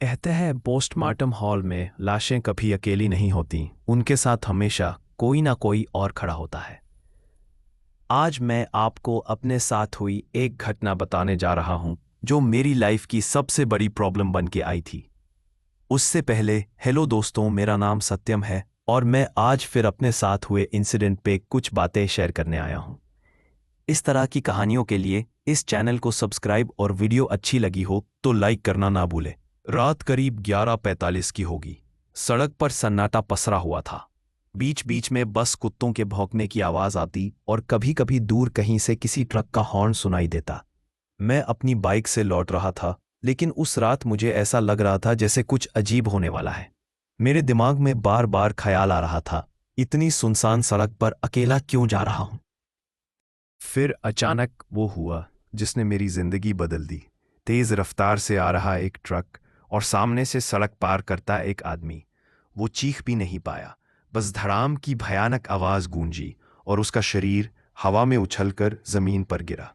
कहते हैं postmortem hall में लाशें कभी अकेली नहीं होती, उनके साथ हमेशा कोई ना कोई और खड़ा होता है। आज मैं आपको अपने साथ हुई एक घटना बताने जा रहा हूं जो मेरी लाइफ की सबसे बड़ी प्रॉब्लम बन के आई थी। उससे पहले हेलो दोस्तों, मेरा नाम सत्यम है और मैं आज फिर अपने साथ हुए इंसिडेंट पे कुछ बातें शेयर करने आया हूं। इस तरह की कहानियों के लिए इस चैनल को सब्सक्राइब और वीडियो अच्छी लगी हो तो लाइक करना ना भूलें। रात करीब 11:45 की होगी। सड़क पर सन्नाटा पसरा हुआ था। बीच बीच में बस कुत्तों के भौंकने की आवाज आती और कभी कभी दूर कहीं से किसी ट्रक का हॉर्न सुनाई देता। मैं अपनी बाइक से लौट रहा था, लेकिन उस रात मुझे ऐसा लग रहा था जैसे कुछ अजीब होने वाला है। मेरे दिमाग में बार बार ख्याल आ रहा था, इतनी सुनसान सड़क पर अकेला क्यों जा रहा हूं। फिर अचानक वो हुआ जिसने मेरी जिंदगी बदल दी। तेज रफ्तार से आ रहा एक ट्रक और सामने से सड़क पार करता एक आदमी। वो चीख भी नहीं पाया, बस धड़ाम की भयानक आवाज गूंजी और उसका शरीर हवा में उछलकर जमीन पर गिरा।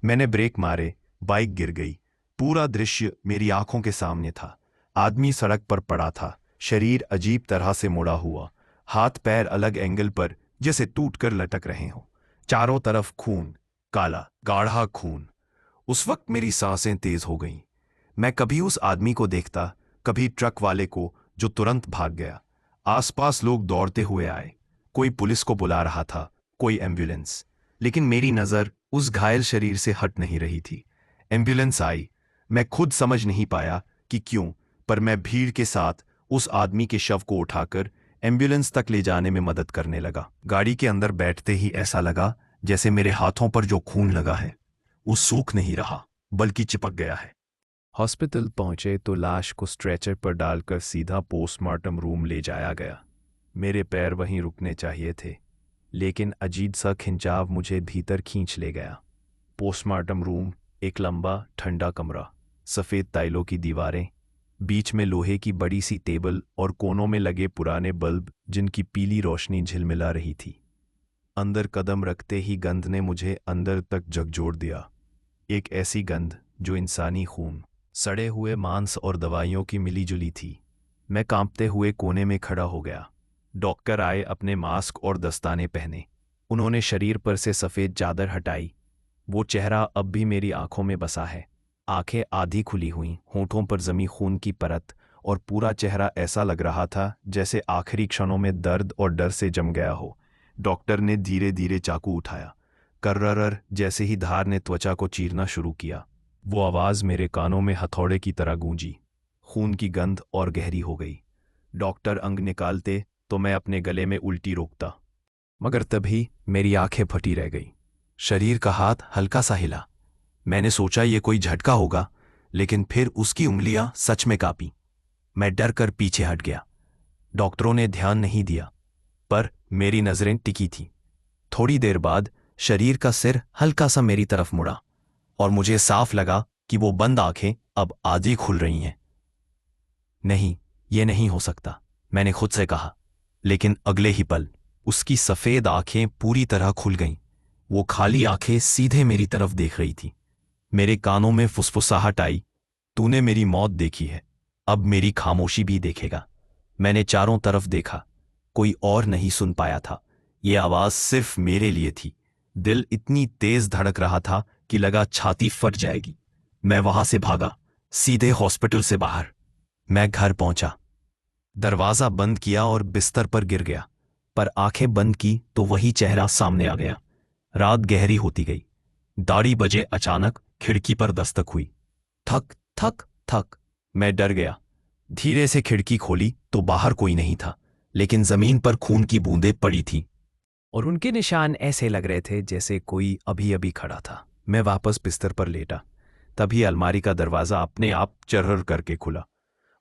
मैंने ब्रेक मारे, बाइक गिर गई। पूरा दृश्य मेरी आंखों के सामने था। आदमी सड़क पर पड़ा था, शरीर अजीब तरह से मुड़ा हुआ, हाथ पैर अलग एंगल पर जैसे टूटकर लटक रहे हों। चारों तरफ खून, काला गाढ़ा खून। उस वक्त मेरी सांसें तेज हो गईं। मैं कभी उस आदमी को देखता, कभी ट्रक वाले को जो तुरंत भाग गया। आसपास लोग दौड़ते हुए आए, कोई पुलिस को बुला रहा था, कोई एम्बुलेंस। लेकिन मेरी नजर उस घायल शरीर से हट नहीं रही थी। एम्बुलेंस आई, मैं खुद समझ नहीं पाया कि क्यों, पर मैं भीड़ के साथ उस आदमी के शव को उठाकर एम्बुलेंस तक ले जाने में मदद करने लगा। गाड़ी के अंदर बैठते ही ऐसा लगा जैसे मेरे हाथों पर जो खून लगा है वो सूख नहीं रहा, बल्कि चिपक गया है। हॉस्पिटल पहुंचे तो लाश को स्ट्रेचर पर डालकर सीधा पोस्टमार्टम रूम ले जाया गया। मेरे पैर वहीं रुकने चाहिए थे, लेकिन अजीब सा खिंचाव मुझे भीतर खींच ले गया। पोस्टमार्टम रूम एक लंबा ठंडा कमरा, सफ़ेद टाइलों की दीवारें, बीच में लोहे की बड़ी सी टेबल और कोनों में लगे पुराने बल्ब जिनकी पीली रोशनी झिलमिला रही थी। अंदर कदम रखते ही गंध ने मुझे अंदर तक झकझोर दिया। एक ऐसी गंध जो इंसानी खून, सड़े हुए मांस और दवाइयों की मिलीजुली थी। मैं कांपते हुए कोने में खड़ा हो गया। डॉक्टर आए, अपने मास्क और दस्ताने पहने। उन्होंने शरीर पर से सफ़ेद चादर हटाई। वो चेहरा अब भी मेरी आंखों में बसा है। आंखें आधी खुली हुईं, होंठों पर जमी खून की परत, और पूरा चेहरा ऐसा लग रहा था जैसे आखिरी क्षणों में दर्द और डर से जम गया हो। डॉक्टर ने धीरे धीरे चाकू उठाया। कर्रर जैसे ही धार ने त्वचा को चीरना शुरू किया, वो आवाज़ मेरे कानों में हथौड़े की तरह गूंजी। खून की गंध और गहरी हो गई। डॉक्टर अंग निकालते तो मैं अपने गले में उल्टी रोकता, मगर तभी मेरी आंखें फटी रह गई। शरीर का हाथ हल्का सा हिला। मैंने सोचा ये कोई झटका होगा, लेकिन फिर उसकी उंगलियां सच में कांपी। मैं डर कर पीछे हट गया। डॉक्टरों ने ध्यान नहीं दिया, पर मेरी नजरें टिकी थीं। थोड़ी देर बाद शरीर का सिर हल्का सा मेरी तरफ मुड़ा और मुझे साफ लगा कि वो बंद आंखें अब आधी खुल रही हैं। नहीं, ये नहीं हो सकता, मैंने खुद से कहा। लेकिन अगले ही पल उसकी सफेद आंखें पूरी तरह खुल गईं। वो खाली आंखें सीधे मेरी तरफ देख रही थी। मेरे कानों में फुसफुसाहट आई, तूने मेरी मौत देखी है, अब मेरी खामोशी भी देखेगा। मैंने चारों तरफ देखा, कोई और नहीं सुन पाया था। ये आवाज सिर्फ मेरे लिए थी। दिल इतनी तेज धड़क रहा था कि लगा छाती फट जाएगी। मैं वहां से भागा, सीधे हॉस्पिटल से बाहर। मैं घर पहुंचा, दरवाजा बंद किया और बिस्तर पर गिर गया। पर आंखें बंद की तो वही चेहरा सामने आ गया। रात गहरी होती गई। दाढ़ी बजे अचानक खिड़की पर दस्तक हुई। थक थक थक। मैं डर गया। धीरे से खिड़की खोली तो बाहर कोई नहीं था, लेकिन जमीन पर खून की बूंदें पड़ी थीं और उनके निशान ऐसे लग रहे थे जैसे कोई अभी अभी खड़ा था। मैं वापस बिस्तर पर लेटा। तभी अलमारी का दरवाजा अपने आप चर्र करके खुला।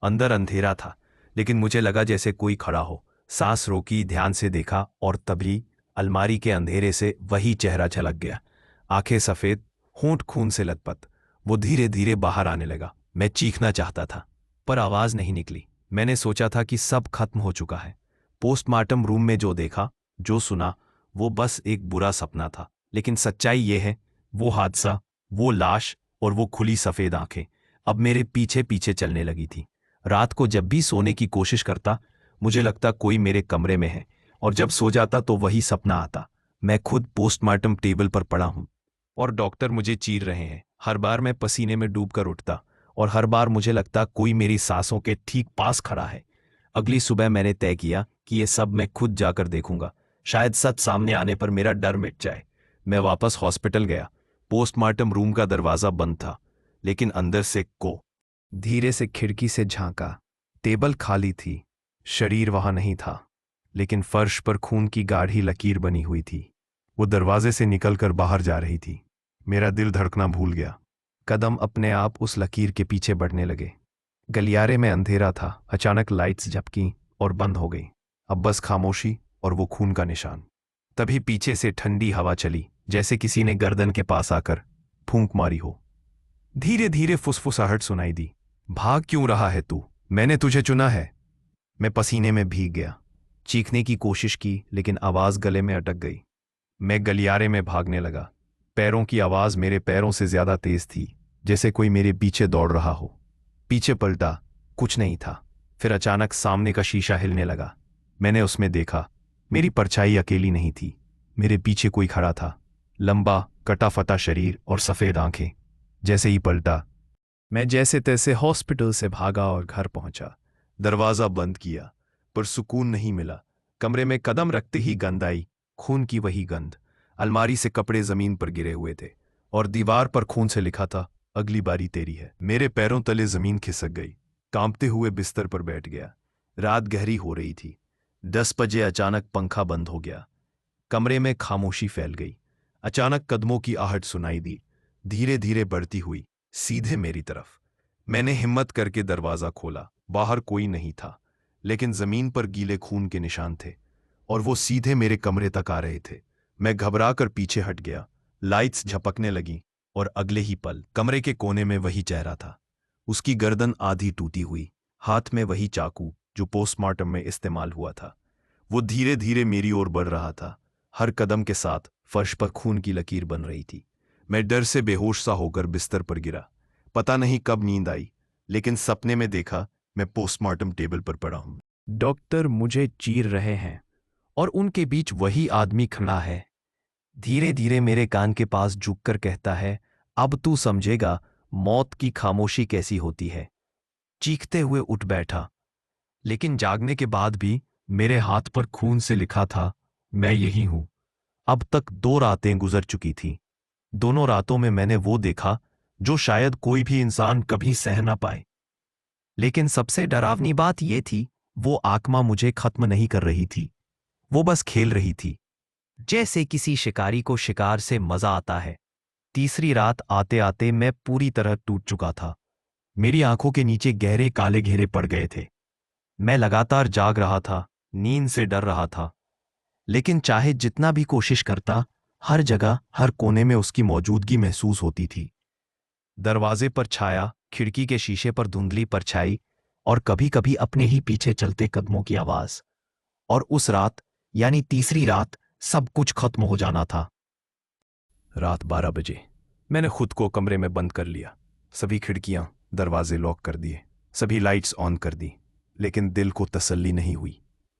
अंदर अंधेरा था, लेकिन मुझे लगा जैसे कोई खड़ा हो। सांस रोकी, ध्यान से देखा, और तभी अलमारी के अंधेरे से वही चेहरा झलक गया। आंखें सफेद, होंठ खून से लथपथ। वो धीरे धीरे बाहर आने लगा। मैं चीखना चाहता था, पर आवाज नहीं निकली। मैंने सोचा था कि सब खत्म हो चुका है। पोस्टमार्टम रूम में जो देखा, जो सुना, वो बस एक बुरा सपना था। लेकिन सच्चाई ये है, वो हादसा, वो लाश और वो खुली सफेद आंखें अब मेरे पीछे पीछे चलने लगी थी। रात को जब भी सोने की कोशिश करता, मुझे लगता कोई मेरे कमरे में है, और जब सो जाता तो वही सपना आता, मैं खुद पोस्टमार्टम टेबल पर पड़ा हूं और डॉक्टर मुझे चीर रहे हैं। हर बार मैं पसीने में डूबकर उठता और हर बार मुझे लगता कोई मेरी सांसों के ठीक पास खड़ा है। अगली सुबह मैंने तय किया कि ये सब मैं खुद जाकर देखूंगा, शायद सच सामने आने पर मेरा डर मिट जाए। मैं वापस हॉस्पिटल गया। पोस्टमार्टम रूम का दरवाजा बंद था, लेकिन अंदर से धीरे से खिड़की से झांका। टेबल खाली थी, शरीर वहां नहीं था, लेकिन फर्श पर खून की गाढ़ी लकीर बनी हुई थी। वो दरवाजे से निकलकर बाहर जा रही थी। मेरा दिल धड़कना भूल गया। कदम अपने आप उस लकीर के पीछे बढ़ने लगे। गलियारे में अंधेरा था। अचानक लाइट्स झपकी और बंद हो गई। अब बस खामोशी और वो खून का निशान। तभी पीछे से ठंडी हवा चली, जैसे किसी ने गर्दन के पास आकर फूंक मारी हो। धीरे धीरे फुसफुसाहट सुनाई दी। भाग क्यों रहा है तू? मैंने तुझे चुना है। मैं पसीने में भीग गया। चीखने की कोशिश की, लेकिन आवाज गले में अटक गई। मैं गलियारे में भागने लगा। पैरों की आवाज मेरे पैरों से ज्यादा तेज थी, जैसे कोई मेरे पीछे दौड़ रहा हो। पीछे पलटा, कुछ नहीं था। फिर अचानक सामने का शीशा हिलने लगा। मैंने उसमें देखा, मेरी परछाई अकेली नहीं थी। मेरे पीछे कोई खड़ा था, लंबा कटा फटा शरीर और सफेद आंखें। जैसे ही पलटा, मैं जैसे तैसे हॉस्पिटल से भागा और घर पहुंचा। दरवाजा बंद किया, पर सुकून नहीं मिला। कमरे में कदम रखते ही गंध आई, खून की वही गंध। अलमारी से कपड़े जमीन पर गिरे हुए थे और दीवार पर खून से लिखा था, अगली बारी तेरी है। मेरे पैरों तले जमीन खिसक गई। कांपते हुए बिस्तर पर बैठ गया। रात गहरी हो रही थी। 10 बजे अचानक पंखा बंद हो गया। कमरे में खामोशी फैल गई। अचानक कदमों की आहट सुनाई दी, धीरे धीरे बढ़ती हुई, सीधे मेरी तरफ। मैंने हिम्मत करके दरवाजा खोला। बाहर कोई नहीं था, लेकिन जमीन पर गीले खून के निशान थे और वो सीधे मेरे कमरे तक आ रहे थे। मैं घबराकर पीछे हट गया। लाइट्स झपकने लगी और अगले ही पल कमरे के कोने में वही चेहरा था। उसकी गर्दन आधी टूटी हुई, हाथ में वही चाकू जो पोस्टमार्टम में इस्तेमाल हुआ था। वो धीरे धीरे मेरी ओर बढ़ रहा था। हर कदम के साथ फर्श पर खून की लकीर बन रही थी। मैं डर से बेहोश सा होकर बिस्तर पर गिरा। पता नहीं कब नींद आई, लेकिन सपने में देखा मैं पोस्टमार्टम टेबल पर पड़ा हूं। डॉक्टर मुझे चीर रहे हैं और उनके बीच वही आदमी खड़ा है। धीरे धीरे मेरे कान के पास झुककर कहता है, अब तू समझेगा मौत की खामोशी कैसी होती है। चीखते हुए उठ बैठा, लेकिन जागने के बाद भी मेरे हाथ पर खून से लिखा था, मैं यही हूं। अब तक 2 रातें गुजर चुकी थी। दोनों रातों में मैंने वो देखा जो शायद कोई भी इंसान कभी सह ना पाए। लेकिन सबसे डरावनी बात यह थी, वो आत्मा मुझे खत्म नहीं कर रही थी, वो बस खेल रही थी। जैसे किसी शिकारी को शिकार से मजा आता है। तीसरी रात आते आते मैं पूरी तरह टूट चुका था। मेरी आंखों के नीचे गहरे काले घेरे पड़ गए थे। मैं लगातार जाग रहा था, नींद से डर रहा था, लेकिन चाहे जितना भी कोशिश करता, हर जगह हर कोने में उसकी मौजूदगी महसूस होती थी। दरवाजे पर छाया, खिड़की के शीशे पर धुंधली परछाई और कभी कभी अपने ही पीछे चलते कदमों की आवाज। और उस रात, यानी तीसरी रात, सब कुछ खत्म हो जाना था। रात 12 बजे मैंने खुद को कमरे में बंद कर लिया। सभी खिड़कियां, दरवाजे लॉक कर दिए, सभी लाइट्स ऑन कर दी, लेकिन दिल को तसल्ली नहीं हुई।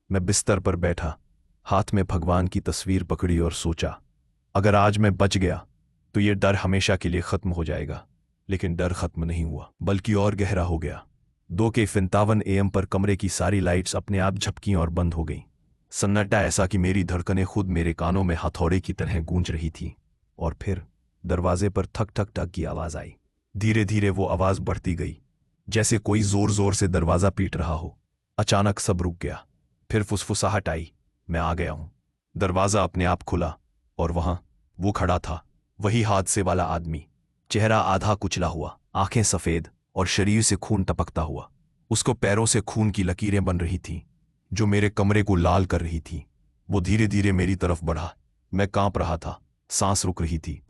मैं बिस्तर पर बैठा, हाथ में भगवान की तस्वीर पकड़ी और सोचा, अगर आज मैं बच गया तो ये डर हमेशा के लिए खत्म हो जाएगा। लेकिन डर खत्म नहीं हुआ, बल्कि और गहरा हो गया। 2:57 AM पर कमरे की सारी लाइट्स अपने आप झपकीं और बंद हो गईं। सन्नाटा ऐसा कि मेरी धड़कनें खुद मेरे कानों में हथौड़े की तरह गूंज रही थी। और फिर दरवाजे पर ठक ठक ठक की आवाज आई। धीरे धीरे वो आवाज बढ़ती गई, जैसे कोई जोर जोर से दरवाजा पीट रहा हो। अचानक सब रुक गया। फिर फुसफुसाहट आई, मैं आ गया हूं। दरवाजा अपने आप खुला और वहां वो खड़ा था, वही हादसे वाला आदमी। चेहरा आधा कुचला हुआ, आंखें सफेद और शरीर से खून टपकता हुआ। उसको पैरों से खून की लकीरें बन रही थीं, जो मेरे कमरे को लाल कर रही थी। वो धीरे धीरे मेरी तरफ बढ़ा। मैं कांप रहा था, सांस रुक रही थी।